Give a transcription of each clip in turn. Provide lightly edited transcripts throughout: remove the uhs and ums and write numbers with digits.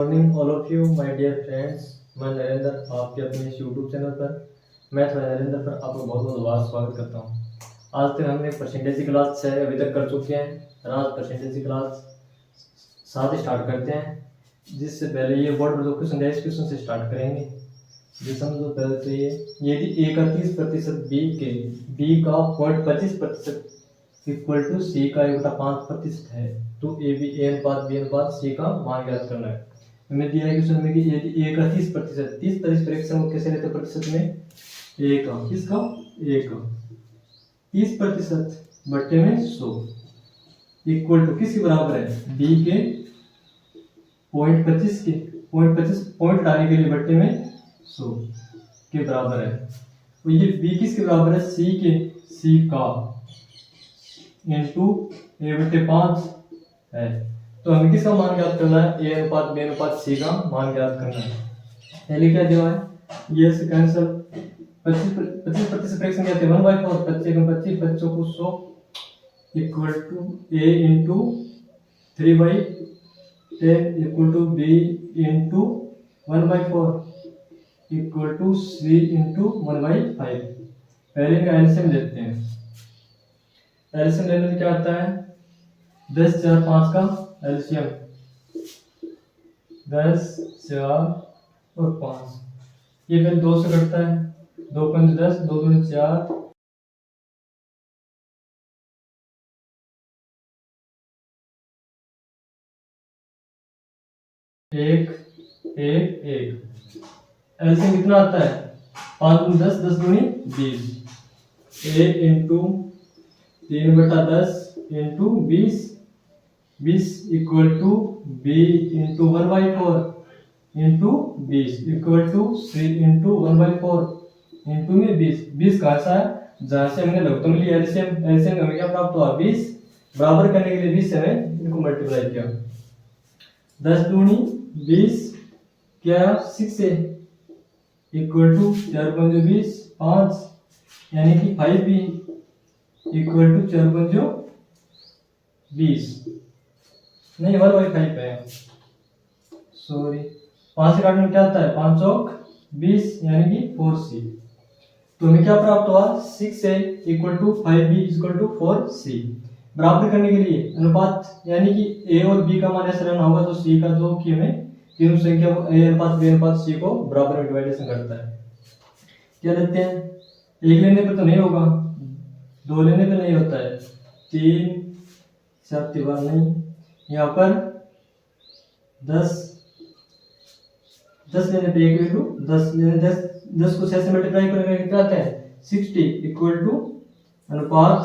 Morning all of you my dear friends. मैं नरेंद्र आपके अपने इस यूट्यूब चैनल पर मैथ बाय नरेंद्र पर आपको बहुत बहुत बार स्वागत करता हूँ। आज तक हमने परसेंटेज की क्लास 6 अभी तक कर चुके हैं और आज परसेंटेज की क्लास 7 स्टार्ट करते हैं। जिससे पहले ये बोर्ड पर जो क्वेश्चन है इस क्वेश्चन से स्टार्ट करेंगे। जो समझो पहले तो ये यदि 31% बी का 0.25% इक्वल टू सी का 1/5% है तो ए बी ए अनुपात बी अनुपात सी का मान ज्ञात करना है। हमें दिया है क्वेश्चन में कि यदि ए का 30%, 30 फ्रैक्शन को कैसे लेते हैं प्रतिशत में? ए का, किसका? ए का 30% बट्टे में 100 इक्वल टू किसके बराबर है? बी के 0.25 के 0.25 पॉइंट डालने के लिए बट्टे में 100 के बराबर है। तो ये बी किसके बराबर है? सी के, सी का इंटू ए बट्टे 5 है। तो हमें किसका मान ज्ञात करना है? ए अनुपात बी अनुपात सी का मान ज्ञात करना है। पहले क्या दिया है? ये से कैंसिल 25% फ्रैक्शन क्या थे? 1/4 25 को 25 बच्चों को 100 equal to A into 3/10 equal to B into 1/4 equal to C into 1/5। पहले का एलसीएम लेते हैं। एलसीएम लेने में क्या आता है? 10 4 5 का एलसीएम 10 4 और 5। ये फिर 2 से कटता है, 2 5 10, 2 2 4, 1 1 1। एलसीएम कितना आता है? 5 दूनी 10, 10 दूनी 20। A into 3/10 into 20 equal to B into 1/4 into 20 equal to C into 1/4 into में 20 कहाँ सा है? जहाँ से हमने लघुत्तम लिया एलसीएम हमें क्या प्राप्त हुआ? 20 बराबर करने के लिए 20 से हमें इनको मल्टीप्लाई किया। 10 दूनी 20 क्या 6 से इक्वल टू 4 पंजो 20 5 यानी कि 5b इक्वल टू 4 पंजो 20 नहीं 1/5 है, सॉरी 5 से काटने में क्या आता है? 5 चौक 20 यानी कि 4c। तो हमें क्या प्राप्त हुआ? 6a equal to 5b equal to 4c। बराबर करने के लिए अनुपात यानी कि a और b का मान ऐसे रहना होगा तो c का जो कि हमें तीनों संख्या को a अनुपात b अनुपात c को बराबर में डिवाइडेशन करता है। क्या लेते हैं? एक लेने पर तो नहीं होगा, 2 लेने पर नहीं होता है, 3 4 तिवार नहीं, यहाँ पर 10 लेने पे एक वैल्यू 10 लेने 10 को 6 से मल्टीप्लाई करने कितना आता है? 60 इक्वल टू अनुपात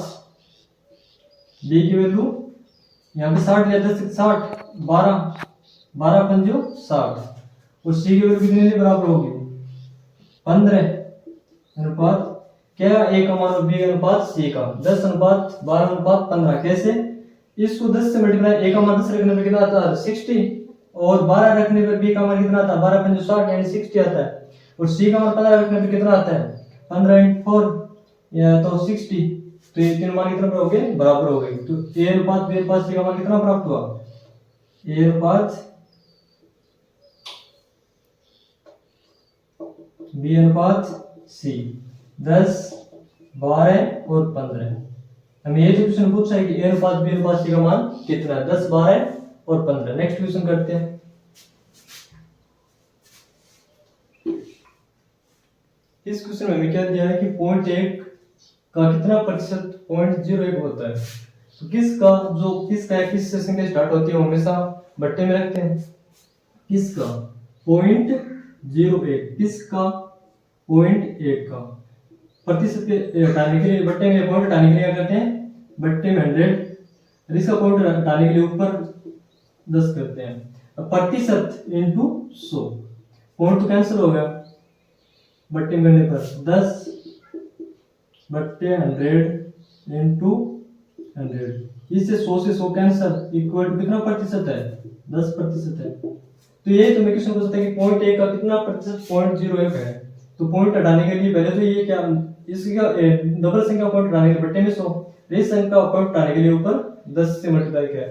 b की वैल्यू यहाँ पे 60 लिया 10 60 12 पंजो 60 और c की वैल्यू कितने के बराबर होगी? 15 अनुपात क्या a का मान और b अनुपात c का 10 अनुपात 12 अनुपात 15। कैसे? इसको 10 से मल्टीप्लाई, a का मान 10 रखने पर कितना आता है? 60 और 12 रखने पर b का मान कितना आता है? 12 पंजे 60 यानी 60 आता है और c का मान 15 रखने पर कितना आता है? 15 × 4 या तो 60। तो ये तीनों मान कितना हो गए? बराबर हो गए। तो a अनुपात b अनुपात c का मान कितना प्राप्त हुआ? a अनुपात b अनुपात c 10 12 और 15। हमें ये जो क्वेश्चन पूछा है कि a अनुपात b अनुपात c का मान कितना है? 10 12 और 15। नेक्स्ट क्वेश्चन करते हैं। इस क्वेश्चन में हमें क्या दिया है कि 0.1 का कितना प्रतिशत 0.01 होता है। तो किसका किससे संख्या स्टार्ट होती है हमेशा बट्टे में रखते हैं। किसका 0.01, किसका 0.1 का प्रतिशत के हटाने के लिए बट्टे में पॉइंट हटाने के लिए क्या करते हैं? बट्टे में 100 और इसका पॉइंट हटाने के लिए ऊपर 10 करते हैं। अब प्रतिशत इंटू 100, पॉइंट तो कैंसिल हो गया बट्टे में करने पर 10 बट्टे 100 इंटू 100। इससे 100 से 100 कैंसिल इक्वल टू कितना प्रतिशत है? 10% है। तो ये तो मैं क्वेश्चन पूछ सकता है कि 0.1 का कितना प्रतिशत 0.01 है। तो पॉइंट हटाने के लिए पहले तो ये क्या इसका डबल संख्या पॉइंट हटाने के लिए बट्टे में 100, इस संख्या का पॉइंट हटाने के लिए ऊपर 10 से मल्टीप्लाई किया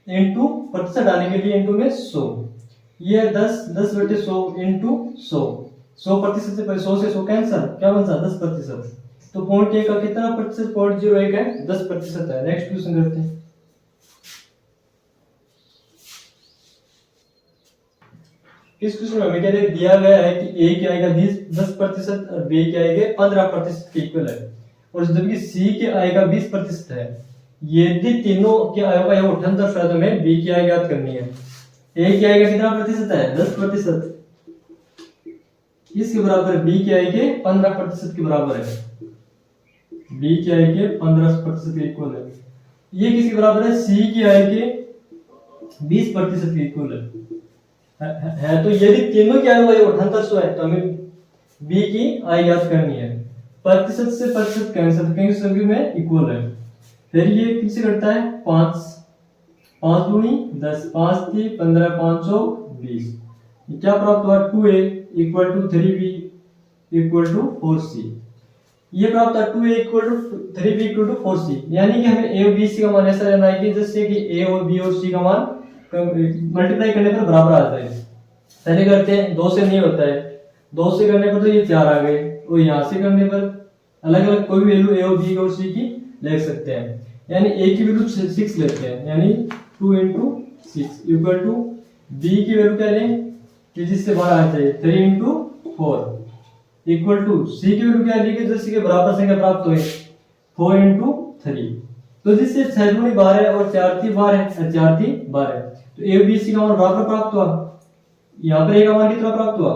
इंटू प्रतिशत आने के लिए इंटू में 100 ये 10 इंटू 100% से 100 कैंसिल, क्या बन सा 10%। तो पॉइंट ए का कितना प्रतिशत, 0.01 है, 10% है। नेक्स्ट क्वेश्चन करते हैं। इस क्वेश्चन में हमें क्या दिया गया है कि ए क्या आएगा 10% और बी क्या आएगा 15% के इक्वल है, और जबकि सी के आएगा 20% है। यदि तीनों के आएगा ये 78 है तो हमें बी की आय ज्ञात करनी है। ए की आएगा कितना प्रतिशत है 10%, इसके बराबर बी की आय के 15% के बराबर है, बी की आय के 15% के इक्वल है। ये किसके बराबर है, सी की आय के 20% के इक्वल है। तो यदि तीनों की आय 78 है तो हमें बी की आय ज्ञात करनी है। प्रतिशत से प्रतिशत कैंसिल क्योंकि सभी में इक्वल है। फिर ये किससे करता है 5 दूनी 10, 5 3 15 5 20। क्या प्राप्त हुआ 2a equal to 3b equal to 4c। ये प्राप्त हुआ 2a equal to 3b equal to 4c, यानी कि हमें a और b c का मान ऐसा लेना है कि जैसे कि a और b और c का मान मल्टीप्लाई करने पर बराबर आता है। पहले करते हैं 2 से नहीं होता है, 2 से करने पर तो ये 4 आ गए, और यहाँ से करने पर अलग अलग कोई भी वैल्यू a और b और c की ले सकते हैं। यानी a की वैल्यू 6 लेते हैं, यानी 2 into 6 इक्वल टू b की वैल्यू क्या लें कि जिससे बाहर आ जाए 3 into 4 इक्वल टू c की वैल्यू क्या लेंगे जिससे के बराबर संख्या प्राप्त होए 4 into 3। तो जिससे 6 दूनी 12 है और 4 3 12 है, 4 3 12 है, तो a b c का मान बराबर प्राप्त हुआ। यहाँ पर a का मान कितना प्राप्त हुआ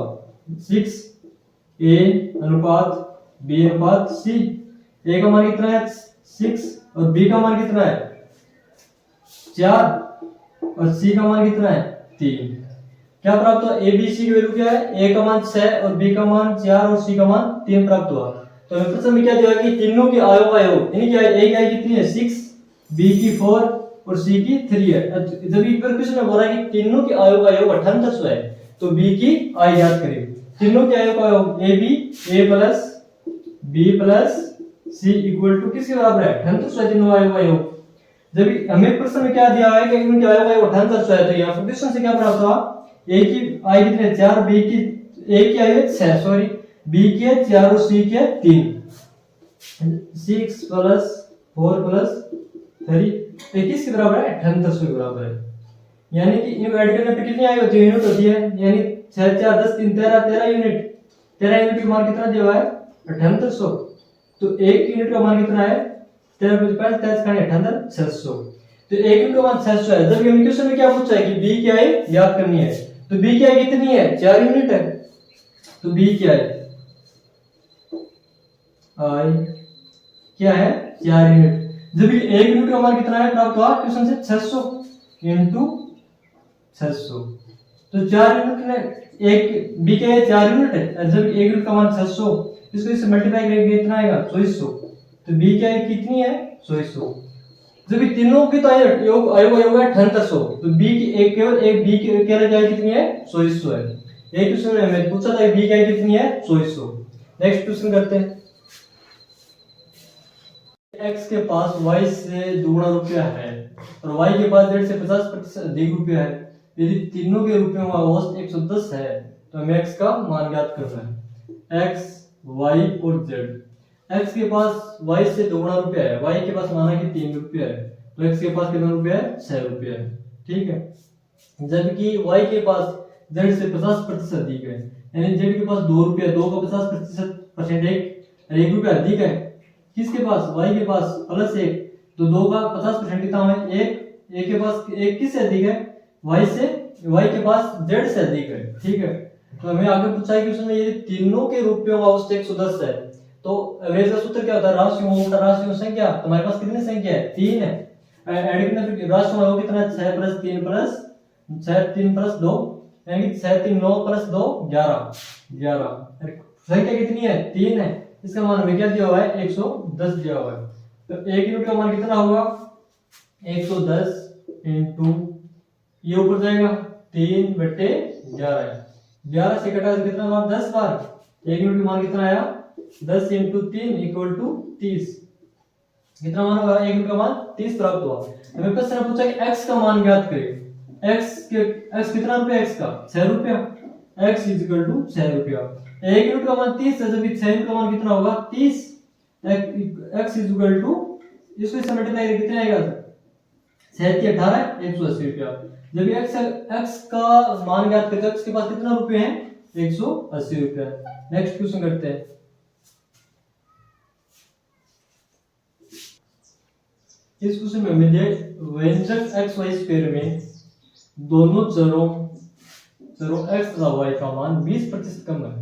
6, a अनुपात b अनुपात c। a का मान कितना है 6 और b का मान कितना है 4 और c का मान कितना है 3। क्या प्राप्त हुआ a b c की वैल्यू क्या है, a का मान 6 और b का मान 4 और c का मान 3 प्राप्त हुआ। तो हमें प्रश्न में क्या दिया कि तीनों की आयोग यानी क्या a की आय कितनी है 6, b की 4 और c की 3 है। जब एक बार क्वेश्चन में बोला कि तीनों की आयोग 78 है तो b की आय ज्ञात करें। तीनों के आयोग a b a plus b plus c equal to किसके बराबर है 78 है तीनों आयोग। जब हमें प्रश्न में क्या दिया है कि इनके आयोग 78 है, तो यहाँ पर क्वेश्चन से क्या प्राप्त हुआ a की आय कितनी है 4, b की a की आय 6 सॉरी, b की है 4 और c की है 3। 6 प्लस 4 प्लस 3 21 के बराबर है 78 के बराबर है। यानी कि इनको ऐड करने पे कितनी आय होती है यूनिट होती है, यानी 6 4 10 3 13 यूनिट। 13 यूनिट का मान कितना दिया हुआ है 7800। तो 1 यूनिट का मान कितना है 13 5 13 600। तो 1 यूनिट का मान 600 है। जब हमें क्वेश्चन में क्या पूछा है कि b की आय ज्ञात करनी है, तो b की आय कितनी है 4 यूनिट है, तो b की आय क्या है 4 यूनिट। जब ये 1 यूनिट का मान कितना है प्राप्त हुआ क्वेश्चन से 600 into 600। तो 4 यूनिट में एक b के 4 यूनिट है, जब 1 यूनिट का मान 600 इसको इससे मल्टीप्लाई करेंगे कितना आएगा 2400। तो b की आय कितनी है 2400। जब तीनों की तो आयोग है 7800, तो b की एक केवल एक b की केवल आय कितनी है 2400 है। एक क्वेश्चन में हमें पूछा था b की आय कितनी है 2400। नेक्स्ट क्वेश्चन करते हैं। x के पास y से दुगुना रुपया है और y के पास z से 50% अधिक रुपया है। यदि तीनों के रुपयों का औसत 110 है तो हमें x का मान ज्ञात करना है। x y और z। x के पास y से दुगुना रुपया है, y के पास माना कि 3 रुपया है, तो x के पास कितना रुपया है 6 रुपया है, ठीक है। जबकि y के पास z से 50% अधिक है, यानी z के पास 2 रुपया, 2 का 50% एक रुपया अधिक है। किसके पास y के पास प्लस 1, तो 2 का 50% कितना है 1, एक के पास एक किससे अधिक है y से, y के पास z से अधिक है, ठीक है। तो हमें आगे पूछा है कि उसमें ये तीनों के रुपयों का औसत 110 है, तो एवरेज का सूत्र क्या होता है राशियों बटा राशियों संख्या। तो हमारे पास कितनी संख्या है 3 है, ऐड कितना फिर राशियों में कितना 6 प्लस 3 प्लस 6 3 प्लस 2, यानी कि 6 3 9 प्लस 2 11 संख्या कितनी है 3 है। इसका मान हमें क्या दिया हुआ है 110 दिया हुआ है। तो 1 यूनिट का मान कितना होगा 110 इंटू ये ऊपर जाएगा 3/11 है, 11 से कटा तो कितना हुआ 10 बार। 1 यूनिट का मान कितना आया 10 इंटू 3 इक्वल टू 30। कितना मान होगा 1 यूनिट का मान 30 प्राप्त हुआ। हमें प्रश्न पूछा कि x का मान ज्ञात करें, एक्स कितना रुपया, एक्स का 6 रुपया, एक्स इज इक्वल टू 6 रुपया। 1 यूनिट का मान 30 है, जब 6 यूनिट का मान कितना होगा 30, एक्स इज इक्वल टू, इसको इससे मल्टीप्लाई करके कितना आएगा 6 × 18 180 रुपया। जब एक्स का मान ज्ञात करते हैं, एक्स के पास कितना रुपए हैं 180 रुपया। नेक्स्ट क्वेश्चन करते हैं। इस क्वेश्चन में हमें व्यंजक एक्स वाई स्क्वायर में दोनों चरों एक्स तथा वाई का मान 20% कम है,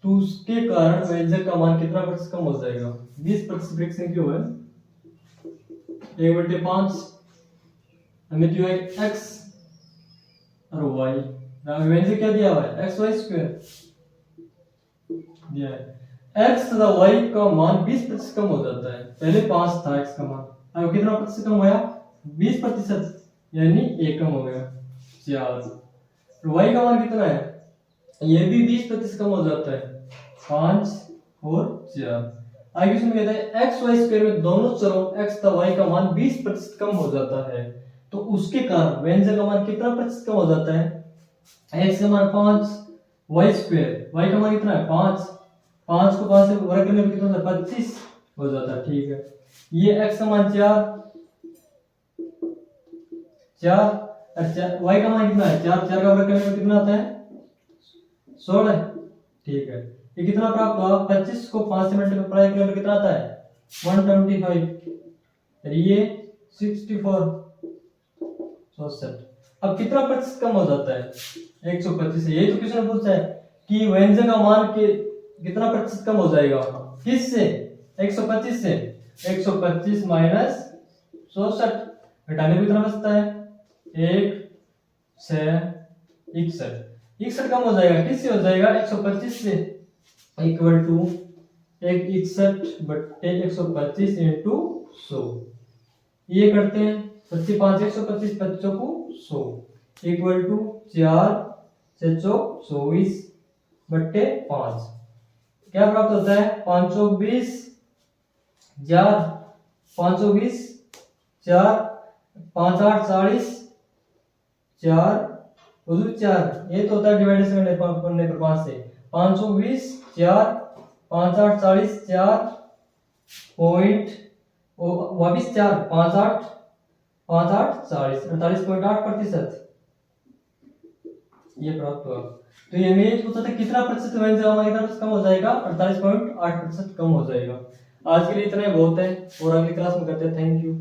तो उसके कारण व्यंजक का मान कितना प्रतिशत कम हो जाएगा। 20% फ्रैक्शन क्यों है, 1/5 हमें दिया है एक्स और वाई, व्यंजक क्या दिया हुआ है एक्स वाई स्क्वायर दिया है। एक्स तथा वाई का मान 20% कम हो जाता है, पहले 5 था एक्स का मान, अब कितना प्रतिशत कम होया 20%, यानी 1 कम हो गया 4। वाई का मान कितना है, ये भी 20% कम हो जाता है 5 और 4। आगे इसमें कहता है एक्स वाई स्क्वायर में दोनों चरों एक्स तथा वाई का मान 20% कम हो जाता है, तो उसके कारण व्यंजक का मान कितना प्रतिशत कम हो जाता है। एक्स का मान 5, वाई स्क्वायर, वाई का मान कितना है 5, 5 को 5 से वर्ग करने पर कितना होता है 25 हो जाता है, ठीक है। ये एक्स का मान 4, अच्छा वाई का मान कितना है 4, 4 का वर्ग करने पर कितना आता है 16, ठीक है। ये कितना प्राप्त हुआ 25 को 5 से मल्टीप्लाई करने पर कितना आता है 125, ये 64। अब कितना प्रतिशत कम हो जाता है 125 से, यही तो क्वेश्चन पूछा है कि व्यंजक का मान के कितना प्रतिशत कम हो जाएगा, किस से 125 से, 125 माइनस 64 घटाने को कितना बचता है 1 6 61 कम हो जाएगा, किससे हो जाएगा 125 से, इक्वल टू 61/125 इंटू 100। ये करते हैं 25 5 125, 25 को 100 इक्वल टू 4 6 24/5। क्या प्राप्त होता है 520 4 520 4 5 8 40 4 ये तो होता है डिवाइडेशन करने पर 5 से, 520 4 5 8 40 4 पॉइंट वापिस 4 5 8 40 48.8% ये प्राप्त हुआ। तो ये मेज पूछा था कितना प्रतिशत व्यंजक हमारा कितना कम हो जाएगा 48.8% कम हो जाएगा। आज के लिए इतना ही बहुत है और अगली क्लास में करते हैं। Thank you.